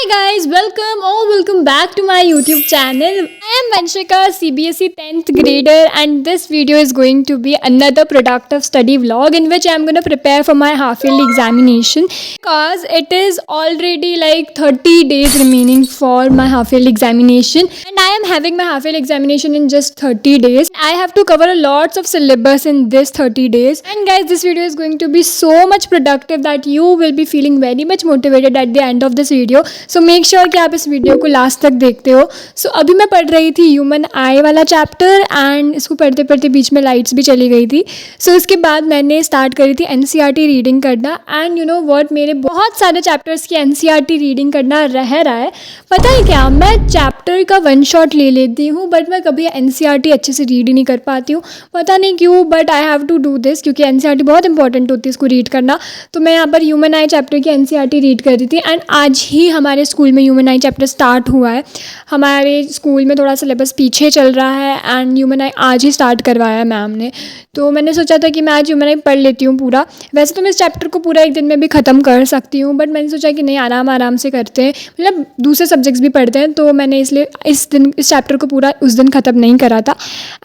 guys, welcome back to my YouTube channel. I am Vanshika, CBSE 10th grader, and this video is going to be another productive study vlog in which I am going to prepare for my half yearly examination because it is already like 30 days remaining for my half yearly examination, and I am having my half yearly examination in just 30 days. I have to cover lots of syllabus in this 30 days, and guys, this video is going to be so much productive that you will be feeling very much motivated at the end of this video. So make sure कि आप इस video को last तक देखते हो. सो अभी मैं पढ़ रही थी ह्यूमन आई वाला चैप्टर, एंड इसको पढ़ते पढ़ते बीच में लाइट्स भी चली गई थी. सो इसके बाद मैंने स्टार्ट करी थी एनसीईआरटी रीडिंग करना, एंड यू नो व्हाट, मेरे बहुत सारे चैप्टर्स की एनसीईआरटी रीडिंग करना रह रहा है. पता है क्या, मैं चैप्टर का वन शॉट ले लेती हूँ बट मैं कभी एनसीईआरटी अच्छे से रीड ही नहीं कर पाती हूँ. पता नहीं क्यों, but I have to do this क्योंकि एनसीईआरटी बहुत इंपॉर्टेंट होती है इसको रीड करना. तो मैं यहाँ पर ह्यूमन आई चैप्टर की एनसीईआरटी रीड कर रही थी, एंड आज ही हमारे स्कूल में ह्यूमन आई चैप्टर स्टार्ट हुआ है. हमारे स्कूल में थोड़ा सिलेबस पीछे चल रहा है एंड ह्यूमन आई आज ही स्टार्ट करवाया है मैम ने. तो मैंने सोचा था कि मैं आज ह्यूमन आई पढ़ लेती हूँ पूरा. वैसे तो मैं इस चैप्टर को पूरा एक दिन में भी ख़त्म कर सकती हूँ, बट मैंने सोचा कि नहीं, आराम से करते हैं, मतलब दूसरे सब्जेक्ट्स भी पढ़ते हैं. तो मैंने इसलिए इस चैप्टर को पूरा उस दिन ख़त्म नहीं करा था,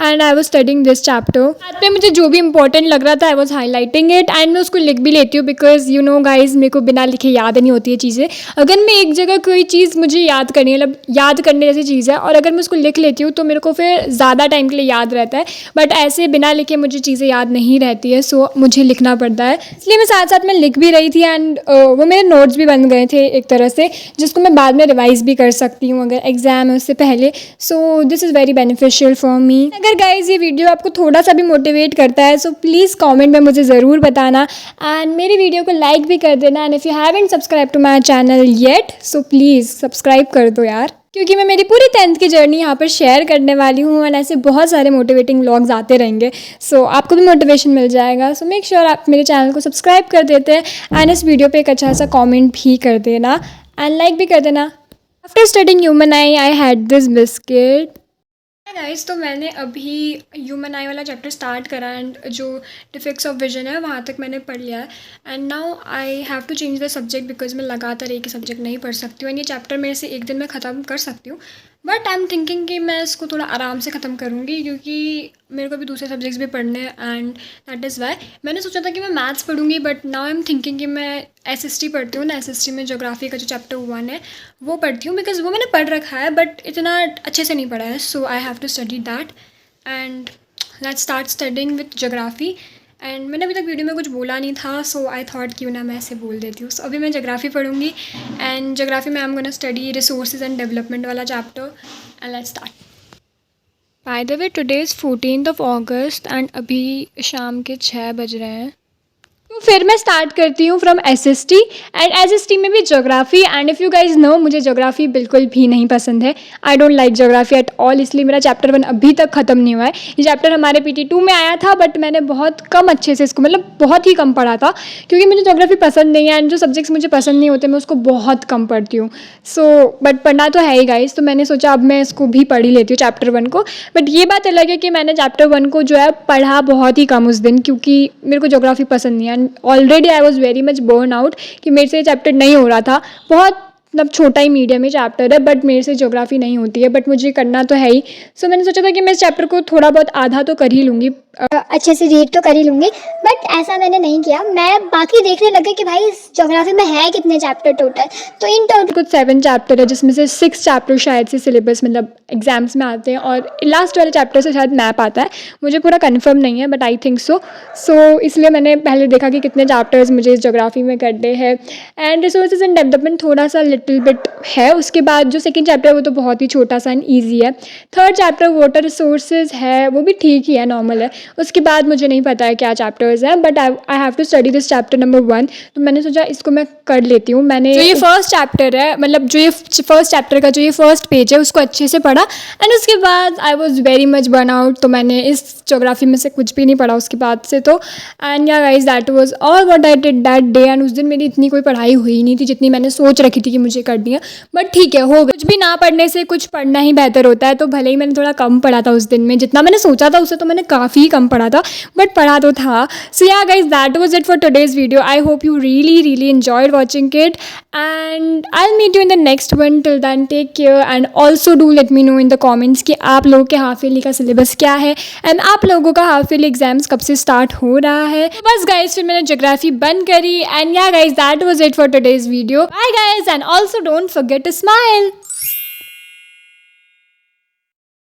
and I was studying this chapter. साथ में मुझे जो भी इंपॉर्टेंट लग रहा था I was highlighting it, and मैं उसको लिख भी लेती हूँ बिकॉज यू नो गाइज, मेरे को बिना लिखे याद नहीं होती है चीज़ें. अगर मैं एक जगह कोई चीज़ मुझे याद करनी है, मतलब याद करने जैसी चीज़ है, और अगर मैं उसको लिख लेती हूँ तो मेरे को फिर ज़्यादा टाइम के लिए याद रहता है. बट ऐसे बिना लिखे मुझे चीज़ें याद नहीं रहती है, सो मुझे लिखना पड़ता है. इसलिए मैं साथ साथ में लिख भी रही थी, एंड वो मेरे नोट्स भी बन गए थे एक तरह से, जिसको मैं बाद में रिवाइज़ भी कर सकती हूँ अगर एग्ज़ाम है उससे पहले. So this is very beneficial for me. अगर गाइज ये वीडियो आपको थोड़ा सा भी मोटिवेट करता है सो प्लीज़ कॉमेंट में मुझे ज़रूर बताना, एंड मेरी वीडियो को लाइक भी कर देना. And if you haven't subscribe to my channel yet so please subscribe कर दो यार, क्योंकि मैं मेरी पूरी 10th की जर्नी यहाँ पर शेयर करने वाली हूँ, एंड ऐसे बहुत सारे मोटिवेटिंग व्लॉग्स आते रहेंगे. सो आपको भी मोटिवेशन मिल जाएगा. सो मेक श्योर आप मेरे चैनल को सब्सक्राइब कर देते हैं, एंड इस वीडियो पे एक अच्छा सा कमेंट भी कर देना एंड लाइक भी कर देना. After studying human eye had this biscuit. Guys, तो मैंने अभी ह्यूमन आई वाला चैप्टर स्टार्ट करा, एंड जो डिफेक्ट्स ऑफ विजन है वहाँ तक मैंने पढ़ लिया है. And now I have to change the subject because मैं लगातार एक ही सब्जेक्ट नहीं पढ़ सकती हूँ, एंड ये चैप्टर मेरे से एक दिन में ख़त्म कर सकती हूँ, बट आई एम थिंकिंग कि मैं इसको थोड़ा आराम से ख़त्म करूँगी क्योंकि मेरे को भी दूसरे सब्जेक्ट्स भी पढ़ने हैं. एंड दैट इज़ वाई मैंने सोचा था कि मैं मैथ्स पढ़ूँगी, but now I am thinking कि मैं एसएसटी पढ़ती हूँ ना. एसएसटी में ज्योग्राफी का जो चैप्टर 1 है वो पढ़ती हूँ बिकॉज वो मैंने पढ़ रखा है बट इतना अच्छे से नहीं पढ़ा है. So I have to study that, and let's start studying with geography. And मैंने अभी तक वीडियो में कुछ बोला नहीं था, सो आई थॉट क्यों ना मैं ऐसे बोल देती हूँ. सो अभी मैं ज्योग्राफी पढ़ूँगी, एंड ज्योग्राफी में I am gonna study resources and development वाला chapter, and let's start. By the way, today is 14th August, and अभी शाम के 6 बज रहे हैं. तो फिर मैं स्टार्ट करती हूँ फ्रॉम एसएसटी, एंड एसएसटी में भी geography. And if you guys know, मुझे ज्योग्राफी बिल्कुल भी नहीं पसंद है. I don't like geography at all, इसलिए मेरा चैप्टर 1 अभी तक ख़त्म नहीं हुआ है. ये चैप्टर हमारे PT2 में आया था, बट मैंने बहुत कम अच्छे से इसको, मतलब बहुत ही कम पढ़ा था क्योंकि मुझे ज्योग्राफी पसंद नहीं है, एंड जो सब्जेक्ट्स मुझे पसंद नहीं होते मैं उसको बहुत कम पढ़ती हूँ. सो बट पढ़ना तो है ही गाइज, तो मैंने सोचा अब मैं इसको भी पढ़ ही लेती हूँ चैप्टर 1 को. बट ये बात अलग है कि मैंने चैप्टर 1 को जो है पढ़ा बहुत ही कम उस दिन, क्योंकि मेरे को ज्योग्राफी पसंद नहीं है, and already I was very much burn out कि मेरे से चैप्टर नहीं हो रहा था. बहुत मतलब छोटा ही मीडियम ही चैप्टर है, बट मेरे से ज्योग्राफी नहीं होती है, बट मुझे करना तो है ही. सो मैंने सोचा था कि मैं इस चैप्टर को थोड़ा बहुत आधा तो कर ही लूँगी, अच्छे से रीड तो कर ही लूँगी, बट ऐसा मैंने नहीं किया. मैं बाकी देखने लगी कि भाई ज्योग्राफी में है कितने चैप्टर टोटल. तो इन टोटल कुछ 7 चैप्टर है, जिसमें से 6 चैप्टर शायद से सिलेबस मतलब एग्जाम्स में आते हैं, और लास्ट वाले चैप्टर से शायद मैप आता है. मुझे पूरा कंफर्म नहीं है बट आई थिंक सो. इसलिए मैंने पहले देखा कि कितने चैप्टर्स मुझे इस ज्योग्राफी में करने हैं. एंड रिसोर्सेज एंड डेवलपमेंट थोड़ा सा लिटिल बिट है. उसके बाद जो सेकेंड चैप्टर है वो तो बहुत ही छोटा सा एंड ईजी है. थर्ड चैप्टर वाटर रिसोर्सेज है, वो भी ठीक ही है, नॉर्मल है. उसके बाद मुझे नहीं पता है क्या चैप्टर्स हैं, but I have to study this chapter number 1. तो मैंने सोचा इसको मैं कर लेती हूँ. मैंने जो ये फर्स्ट चैप्टर है, मतलब जो ये फर्स्ट चैप्टर का जो ये फर्स्ट पेज है उसको अच्छे से पढ़ा, एंड उसके बाद I was very much burn out. तो मैंने इस ज्योग्राफी में से कुछ भी नहीं पढ़ा उसके बाद से. तो and yeah guys, that was all what I did that day. And उस दिन मेरी इतनी कोई पढ़ाई हुई नहीं थी जितनी मैंने सोच रखी थी कि मुझे करनी है, बट ठीक है, हो गया. कुछ भी ना पढ़ने से कुछ पढ़ना ही बेहतर होता है. तो भले ही मैंने थोड़ा कम पढ़ा था उस दिन में, जितना मैंने सोचा था उससे तो मैंने काफ़ी कम पढ़ा था, बट पढ़ा तो था. So yeah guys, that was it for today's video. I hope you really enjoyed watching it, and I'll meet you in the next one. Till then, take care, and also do let me know in the comments कि आप लोगों के half yearly का syllabus क्या है and आप लोगों का हाफ ईयरली एग्जाम्स कब से स्टार्ट हो रहा है. तो बस गाइज फिर मैंने ज्योग्राफी बंद करी, and yeah guys that was it for today's video. Bye guys, and also don't forget to smile.